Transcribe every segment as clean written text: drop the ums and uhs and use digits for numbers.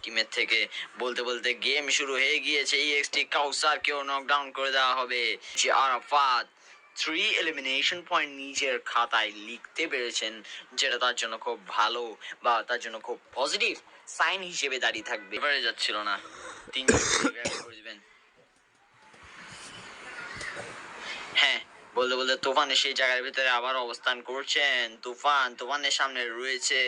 টিমের থেকে। বলতে বলতে গেম শুরু হয়ে গিয়েছে। EXT কাউসারকেও নকডাউন করে দেওয়া হবে। যে আরাফাত 3 এলিমিনেশন পয়েন্ট নিজের খাতায় লিখতে পেরেছেন, যেটা তার জন্য খুব ভালো বা তার জন্য খুব পজিটিভ সাইন হিসেবে দাঁড়িয়ে থাকবে। এবারে যাচ্ছিল না, 3জন করে দিবেন। হ্যাঁ, বলতে বলতে তুফান সেই জায়গার ভিতরে আবার অবস্থান করছেন। তুফানের সামনে রয়েছে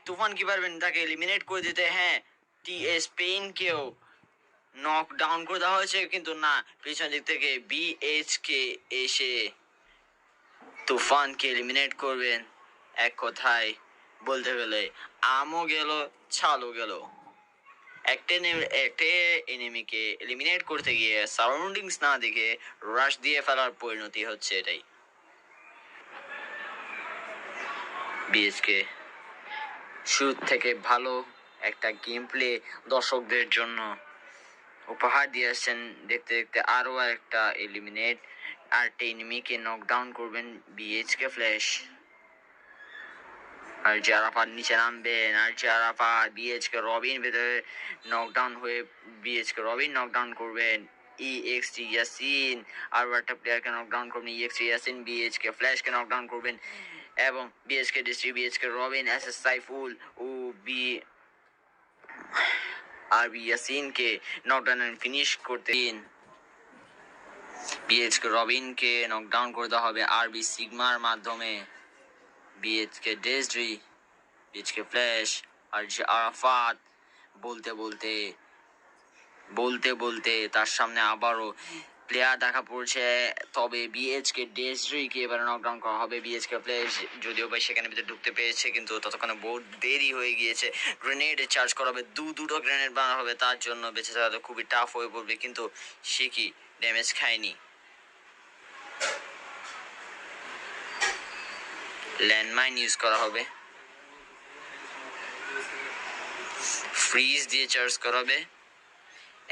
তুফান কি পারবেন তাকে এলিমিনেট করে দিতে? হ্যাঁ, স্পেনকেও নক ডাউন করে দেওয়া হয়েছে, কিন্তু না, পিছন দিক থেকে BHK এসে তুফানকে এলিমিনেট করবেন। এক কথায় বলতে গেলে আমও গেল, ছালও গেল। একটা এনিমিকে এলিমিনেট করতে গিয়ে সারাউন্ডিংস না দেখে রাশ দিয়ে ফেলার পরিণতি হচ্ছে এটাই। BHK শুরু থেকে ভালো একটা গেম প্লে দর্শকদের জন্য উপহার দিয়ে আসছেন। দেখতে দেখতে আরো একটা এলিমিনেট আর এনিমিকে নকডাউন করবেন BHK ফ্ল্যাশ। আর জারাফাত নিচে নামবেন, আর জারাফাত BHK রবিন ভেতরে নকডাউন হয়ে BHK রবিন নকডাউন করবেন। EXT ইয়াসিন আর একটা প্লেয়ারকে নকডাউন করবেন। EXT ইয়াসিন BHK ফ্ল্যাশকে নকডাউন করবেন এবং BHK ডিস্ট্রি BHK রবিন SS সাইফুল ও RB ইয়াসিনকে নকডাউন ফিনিশ করতে দিন। BHK রবিনকে নকডাউন করে দেওয়া হবে RB সিগমার মাধ্যমে। BHK ডিস্ট্রি BHK ফ্ল্যাশ আর আরাফাত বলতে বলতে তার সামনে আবারও প্লেয়ার দেখা পড়ছে, তবে BHK ডেসট্রিকে এবারে নকডাউন করা হবে। BHK ফ্ল্যাশ যদিও বা সেখানে ভিতরে ঢুকতে পেরেছে, কিন্তু ততক্ষণে বহুত দেরি হয়ে গিয়েছে। গ্রেনেড চার্জ করা হবে, দুটো গ্রেনেড বানানো হবে, তার জন্য বেঁচে থাকা তো খুবই টাফ হয়ে পড়বে, কিন্তু সে কি ড্যামেজ খায়নি। ল্যান্ডমাইন ইউজ করা হবে, ফ্রিজ দিয়ে চার্জ করা হবে।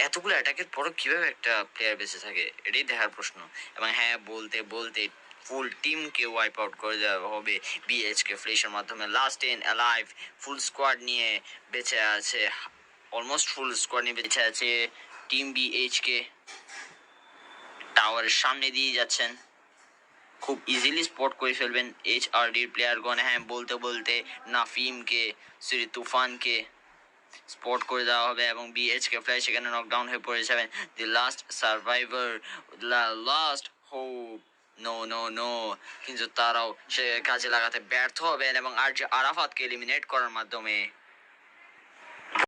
এতগুলো অ্যাটাকের পরও কিভাবে একটা প্লেয়ার বেঁচে থাকে, এটাই দেখার প্রশ্ন। এবং হ্যাঁ, বলতে বলতে ফুল টিমকে ওয়াইপ আউট করে দেওয়া হবে BHK ফ্ল্যাশের মাধ্যমে। লাস্ট 10 অ্যালাইভ, ফুল স্কোয়াড নিয়ে বেঁচে আছে, অলমোস্ট ফুল স্কোয়াড নিয়ে বেঁচে আছে টিম BHK। টাওয়ারের সামনে দিয়ে যাচ্ছেন, খুব ইজিলি স্পট করে ফেলবেন HRDর প্লেয়ারগণ। হ্যাঁ, বলতে বলতে নাফিমকে তুফানকে স্পট করে দেওয়া হবে এবং BHK ফ্ল্যাশ সেখানে নকডাউন হয়ে পড়ে যাবেন। The last survivor, last hope, no, কিন্তু তারাও সে কাজে লাগাতে ব্যর্থ হবেন এবং আরাফাতকে এলিমিনেট করার মাধ্যমে